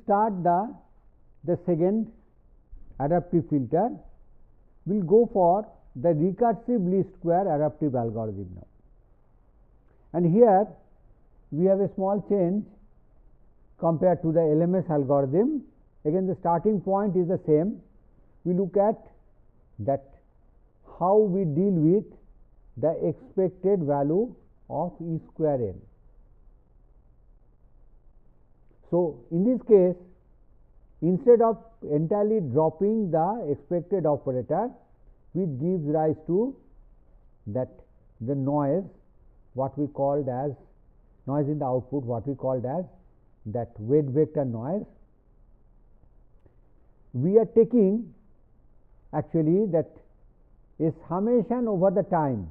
start the second adaptive filter. We will go for the recursive least square adaptive algorithm now. And here we have a small change compared to the LMS algorithm. Again, the starting point is the same. We look at that how we deal with the expected value of E square n. So, in this case, instead of entirely dropping the expected operator, which gives rise to that the noise, what we called as noise in the output, what we called as that weight vector noise, we are taking actually that a summation over the time.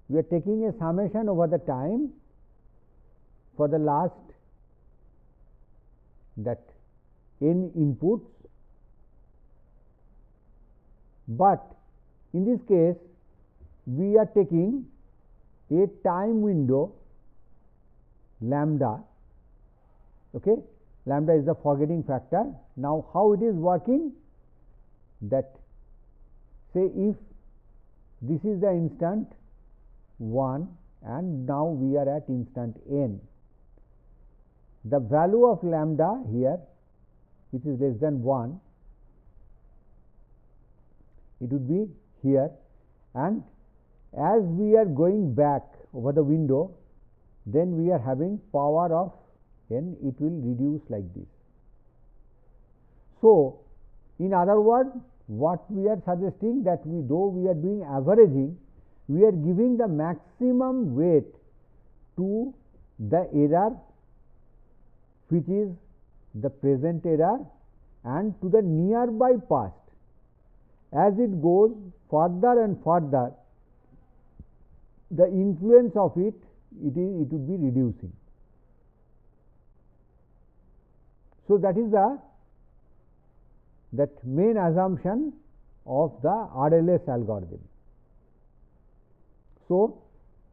We are taking a summation over the time for the last that n inputs, but in this case we are taking a time window lambda. Okay, lambda is the forgetting factor. Now, how it is working? That say if this is the instant 1 and now we are at instant n, the value of lambda here, which is less than 1, it would be here, and as we are going back over the window, then we are having power of n, it will reduce like this. So, in other words, what we are suggesting that though we are doing averaging, we are giving the maximum weight to the error which is the present error and to the nearby past. As it goes further and further, the influence of it would be reducing. So, that is that main assumption of the RLS algorithm. So,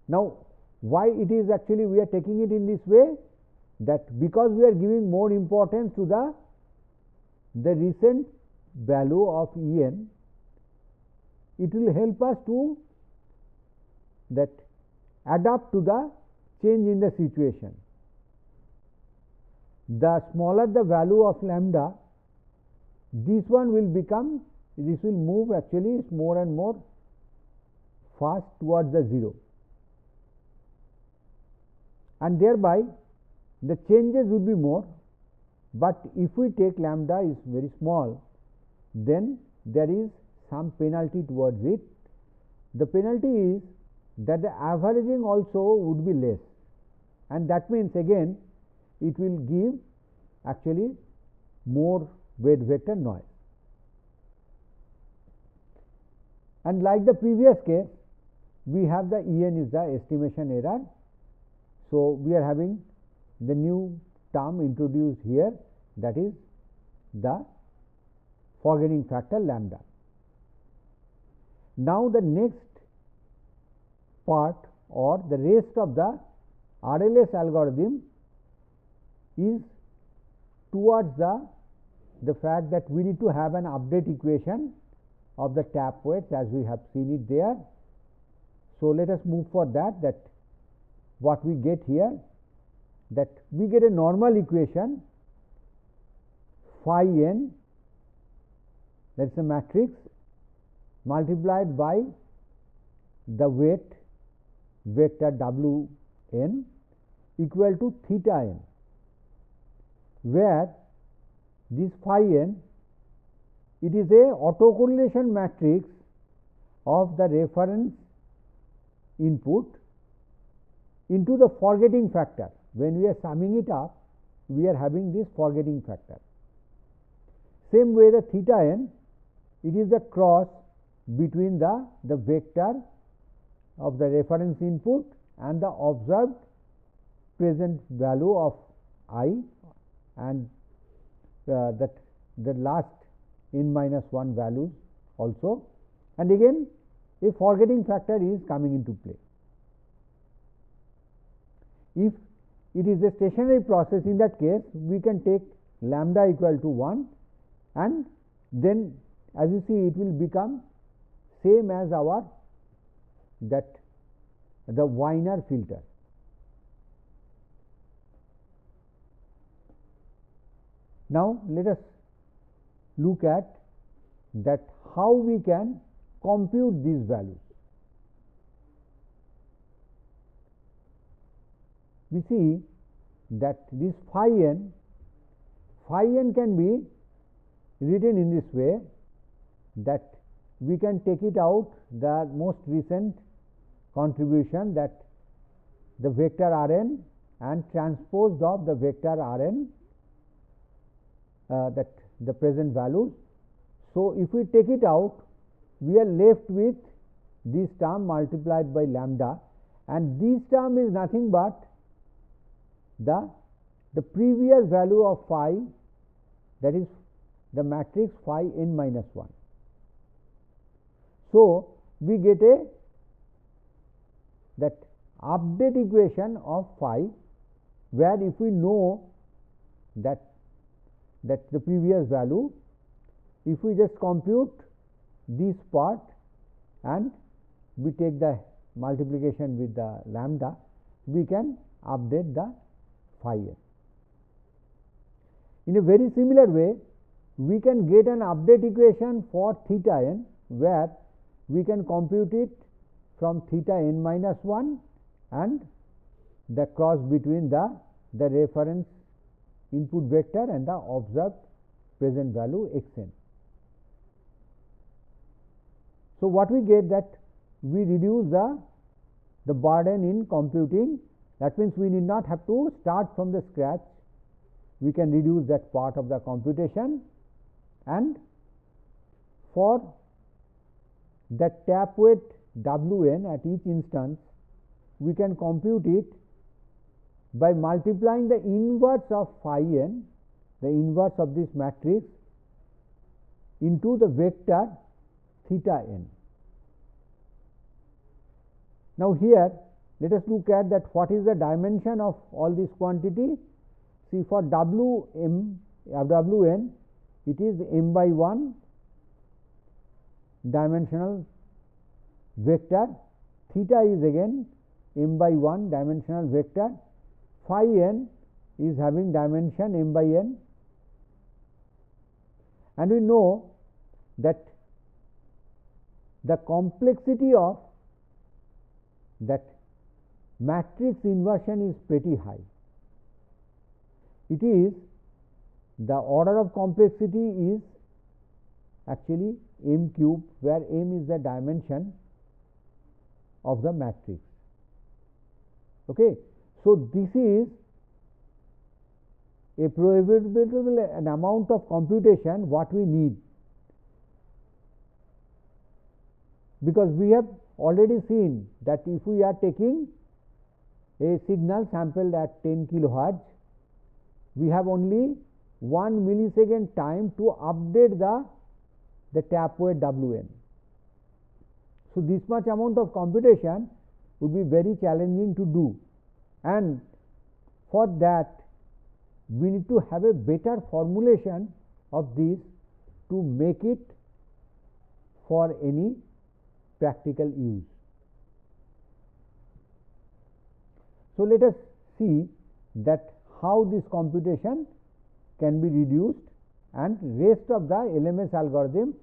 now why it is actually we are taking it in this way, that because we are giving more importance to the recent value of En, it will help us to that adapt to the change in the situation. The smaller the value of lambda, this one will become, this will move actually more and more fast towards the 0, and thereby the changes will be more. But if we take lambda is very small, then there is some penalty towards it. The penalty is that the averaging also would be less, and that means again it will give actually more weight vector noise. And like the previous case, we have the En is the estimation error. So, we are having the new term introduced here, that is the forgetting factor lambda. Now, the next part or the rest of the RLS algorithm is towards the fact that we need to have an update equation of the tap weights as we have seen it there. So, let us move for that what we get here, that we get a normal equation phi n, that is a matrix, multiplied by the weight vector W n equal to theta n, where this phi n, it is a autocorrelation matrix of the reference input into the forgetting factor. When we are summing it up, we are having this forgetting factor. Same way the theta n, it is the cross between the vector of the reference input and the observed present value of I, and that the last n minus 1 values also, and again a forgetting factor is coming into play. If it is a stationary process, in that case we can take lambda equal to 1, and then as you see it will become same as our the Wiener filter. Now let us look at that how we can compute these values. We see that this phi n can be written in this way, that we can take it out the most recent contribution, that the vector R n and transposed of the vector R n, that the present values. So if we take it out, we are left with this term multiplied by lambda, and this term is nothing but the previous value of phi, that is the matrix phi n minus 1. So we get that update equation of phi, where if we know that the previous value, if we just compute this part and we take the multiplication with the lambda, we can update the phi n. In a very similar way, we can get an update equation for theta n, where we can compute it from theta n minus 1 and the cross between the reference input vector and the observed present value x n. So what we get, that we reduce the burden in computing. That means we need not have to start from the scratch. We can reduce that part of the computation, and for the tap weight W n at each instance, we can compute it by multiplying the inverse of phi n, the inverse of this matrix, into the vector theta n. Now here let us look at that what is the dimension of all this quantity. See, for W n, it is m by 1 dimensional vector, theta is again m by 1 dimensional vector, phi n is having dimension m by n, and we know that the complexity of that matrix inversion is pretty high. It is the order of complexity is actually m cube, where m is the dimension of the matrix. Okay. So this is a prohibitable an amount of computation what we need, because we have already seen that if we are taking a signal sampled at 10 kilohertz, we have only 1 millisecond time to update the tap weight W n. So this much amount of computation would be very challenging to do, and for that we need to have a better formulation of this to make it for any practical use. So let us see that how this computation can be reduced, and rest of the LMS algorithm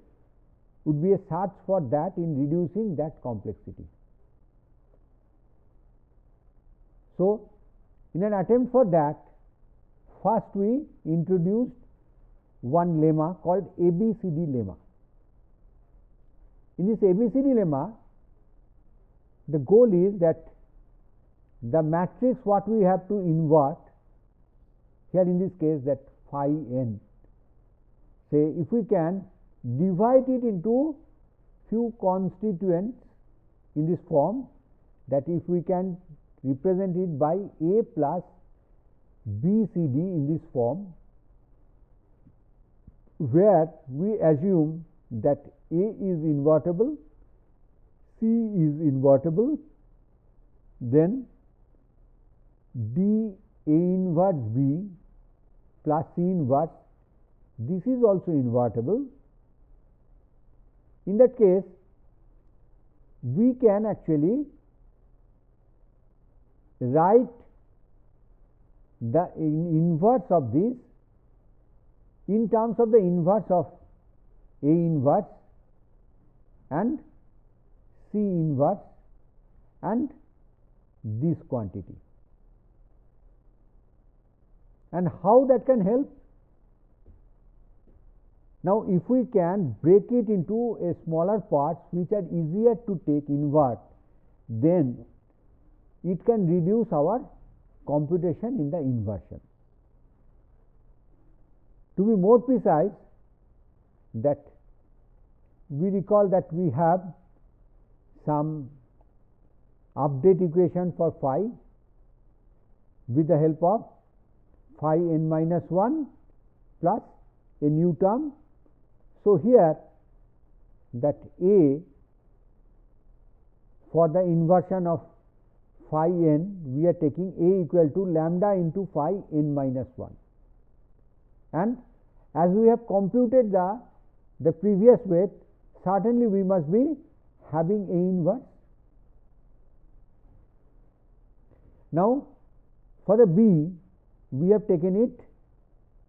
would be a search for that in reducing that complexity. So in an attempt for that, first we introduced one lemma called ABCD lemma. In this ABCD lemma, the goal is that the matrix what we have to invert, here in this case that phi n, say if we can divide it into few constituents in this form, that if we can represent it by A plus BCD in this form, where we assume that A is invertible, C is invertible, then D A inverse B plus C inverse, this is also invertible. In that case, we can actually write the inverse of this in terms of the inverse of A inverse and C inverse and this quantity. And how that can help? Now, if we can break it into a smaller parts which are easier to take invert, then it can reduce our computation in the inversion. To be more precise, that we recall that we have some update equation for phi with the help of phi n minus 1 plus a new term. So, here that A for the inversion of phi n, we are taking A equal to lambda into phi n minus 1, and as we have computed the previous weight, certainly we must be having A inverse. Now, for the B, we have taken it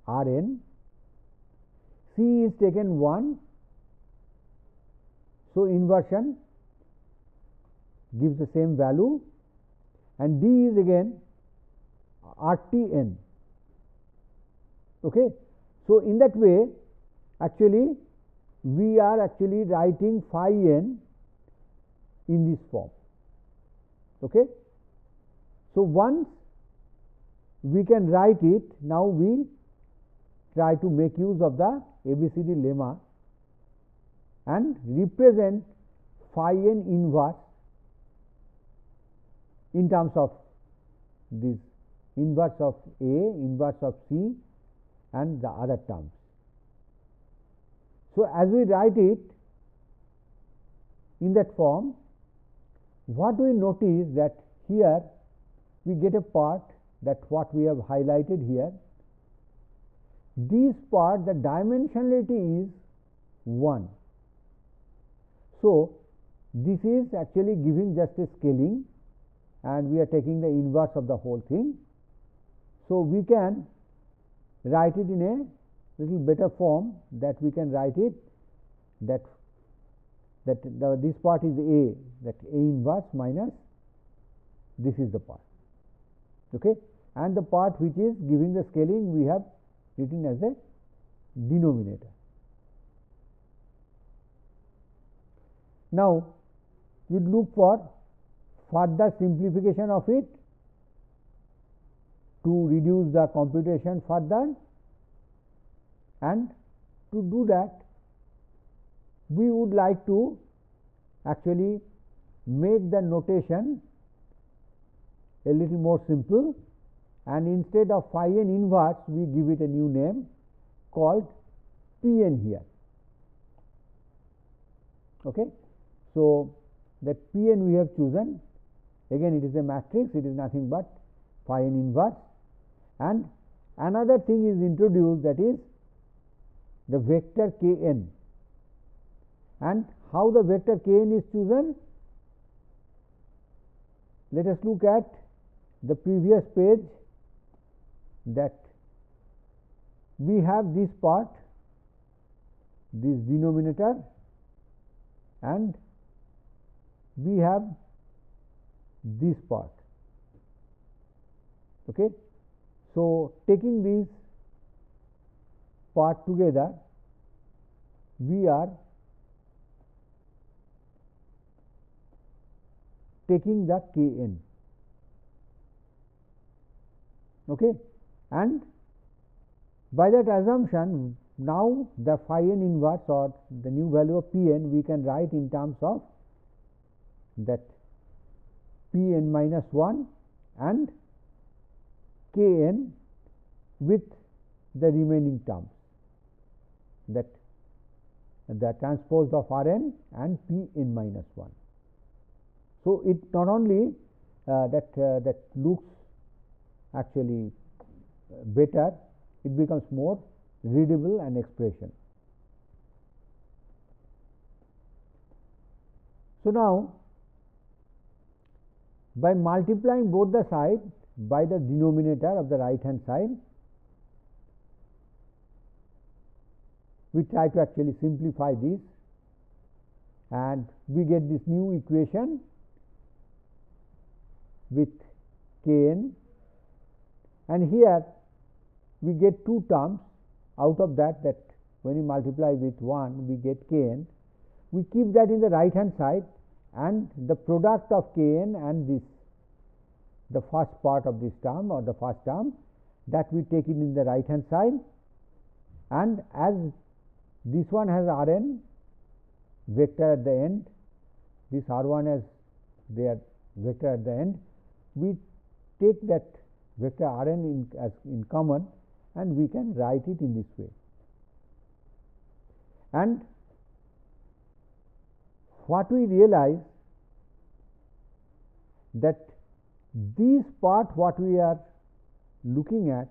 R n, C is taken 1, so inversion gives the same value, and D is again R T n. Okay. So, in that way, actually we are actually writing phi n in this form. Okay. So, once we can write it, now we try to make use of the ABCD lemma and represent phi n inverse in terms of this inverse of A, inverse of C and the other terms. So, as we write it in that form, what we notice that here we get a part that what we have highlighted here. This part, the dimensionality is 1. So, this is actually giving just a scaling, and we are taking the inverse of the whole thing. So, we can write it in a little better form, that we can write it that this part is A, that A inverse minus this is the part. Okay. And the part which is giving the scaling, we have written as a denominator. Now, we look for further simplification of it to reduce the computation further, and to do that we would like to actually make the notation a little more simple, and instead of phi n inverse we give it a new name called P n here. Okay. So, that P n we have chosen, again it is a matrix, it is nothing but phi n inverse, and another thing is introduced, that is the vector k n. And how the vector k n is chosen? Let us look at the previous page, that we have this part, this denominator, and we have this part. Okay. So, taking these part together, we are taking the k n. Okay. And by that assumption, now the phi n inverse or the new value of P n we can write in terms of that P n minus 1 and k n with the remaining terms, that the transpose of R n and P n minus 1. So, it not only that looks actually better, it becomes more readable an expression. So, now by multiplying both the sides by the denominator of the right hand side, we try to actually simplify this and we get this new equation with kn, and here we get two terms out of that when you multiply with 1 we get kn. We keep that in the right hand side, and the product of kn and this, the first part of this term or the first term, that we take it in the right hand side, and as this one has Rn vector at the end, this R1 has their vector at the end, we take that vector Rn in common and we can write it in this way. And what we realize that this part what we are looking at,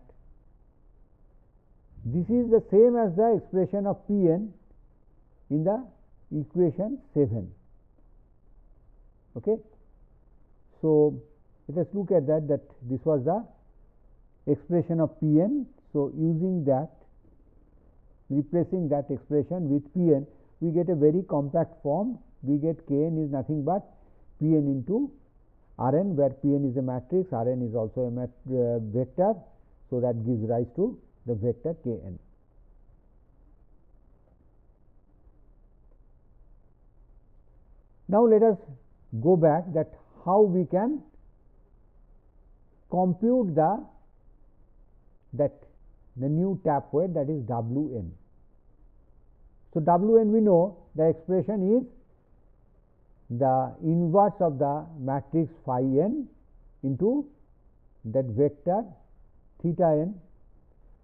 this is the same as the expression of Pn in the equation 7. Okay. So, let us look at that this was the expression of Pn. So, using that, replacing that expression with Pn, we get a very compact form. We get Kn is nothing but Pn into Rn, where Pn is a matrix, Rn is also a vector. So, that gives rise to the vector Kn. Now, let us go back that how we can compute the new tap weight, that is Wn. So, Wn we know the expression is the inverse of the matrix phi n into that vector theta n.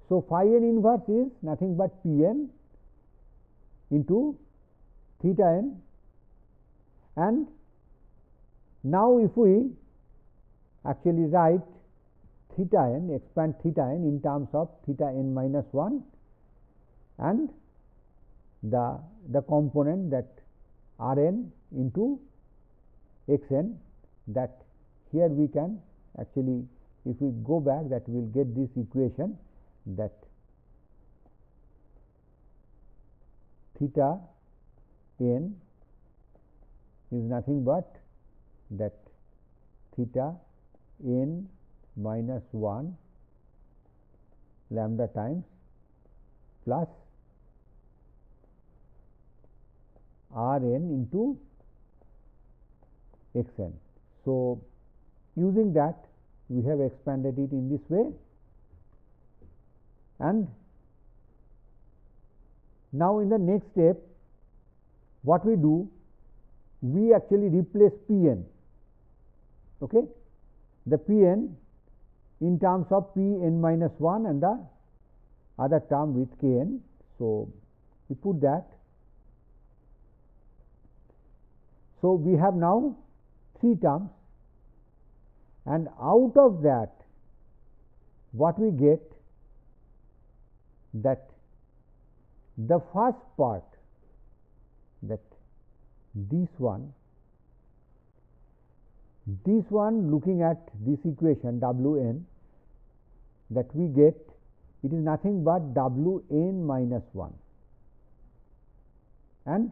So, phi n inverse is nothing but Pn into theta n, and now if we actually write theta n, expand theta n in terms of theta n minus 1 and the component that Rn into xn, that here we can actually, if we go back, that we will get this equation that theta n is nothing but that theta n minus 1 lambda times plus Rn into xn. So, using that we have expanded it in this way, and now in the next step what we do, we actually replace Pn, okay, the Pn in terms of Pn minus 1 and the other term with Kn. So, we put that. So, we have now 3 terms, and out of that what we get, that the first part, that this one looking at this equation Wn, that we get, it is nothing but Wn minus 1, and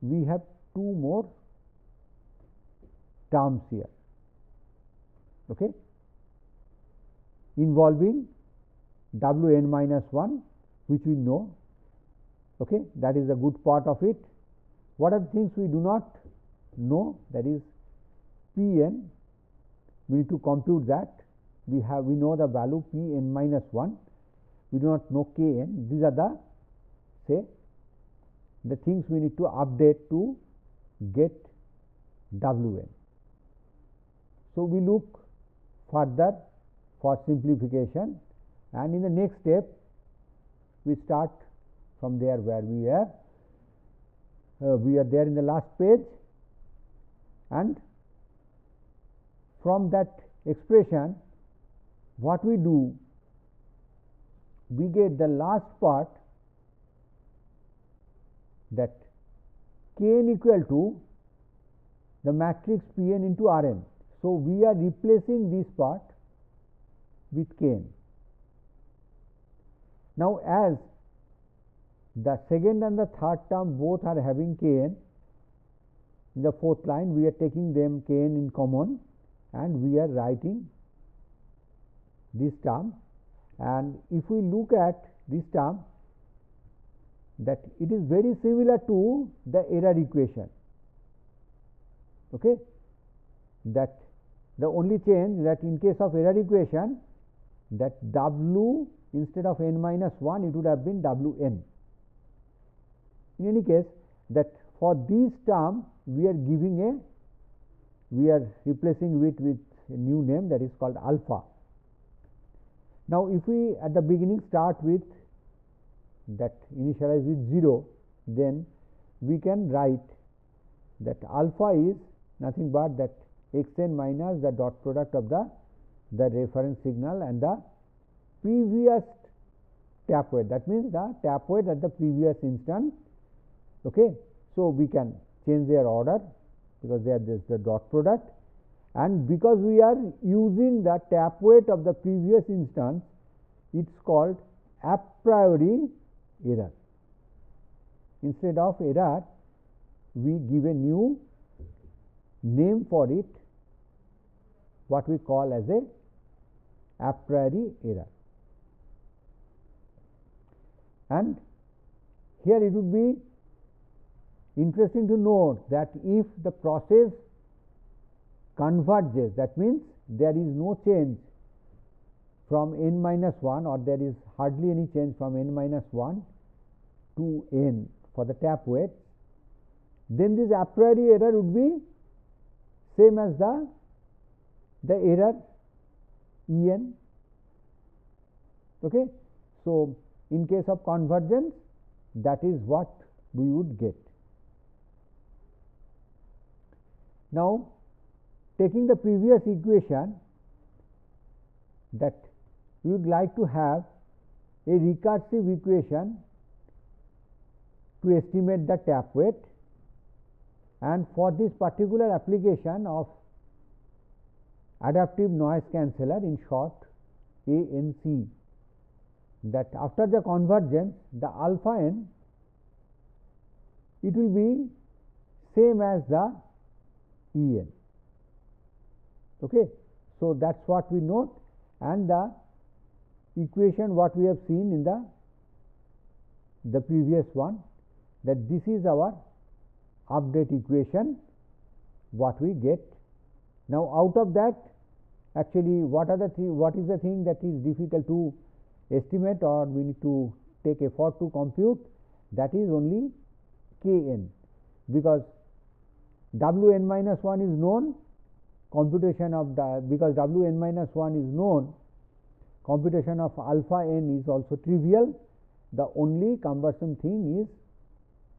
we have 2 more terms here, okay, involving Wn minus 1, which we know, okay, that is the good part of it. What are the things we do not know? That is Pn, we need to compute that. We know the value Pn minus 1, we do not know Kn. These are the, say, the things we need to update to get Wn. So, we look further for simplification, and in the next step we start from there where we are. We are there in the last page, and from that expression what we do, we get the last part, that Kn equal to the matrix Pn into Rn. So, we are replacing this part with Kn. Now, as the second and the third term both are having Kn, in the fourth line we are taking them Kn in common and we are writing this term. And if we look at this term, that it is very similar to the error equation. Okay, that the only change that in case of error equation, that W instead of n minus 1, it would have been Wn. In any case, that for this term we are replacing it with a new name, that is called alpha. Now, if we at the beginning start with that initialize with 0, then we can write that alpha is nothing but that xn minus the dot product of the reference signal and the previous tap weight, that means the tap weight at the previous instance. Okay. So, we can change their order because they are just the dot product, and because we are using the tap weight of the previous instance, it is called a priori error. Instead of error, we give a new name for it, what we call as a priori error. And here it would be interesting to note that if the process converges, that means there is no change from n minus 1, or there is hardly any change from n minus 1 to n for the tap weight, then this a priori error would be same as the error En. Okay. So, in case of convergence, that is what we would get. Now, taking the previous equation, that we would like to have a recursive equation to estimate the tap weight, and for this particular application of adaptive noise canceller, in short ANC, that after the convergence, the alpha n, it will be same as the En. Okay. So, that is what we note, and the equation what we have seen in the previous one, that this is our update equation what we get. Now, out of that, actually what is the thing that is difficult to estimate, or we need to take effort to compute, that is only Kn, because Wn minus 1 is known, computation of because Wn minus 1 is known, computation of alpha n is also trivial. The only cumbersome thing is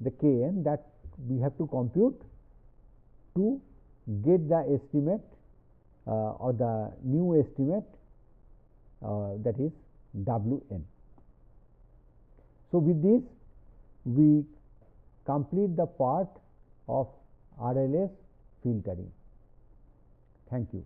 the Kn that we have to compute to get the estimate or the new estimate, that is Wn. So, with this we complete the part of RLS filtering. Thank you.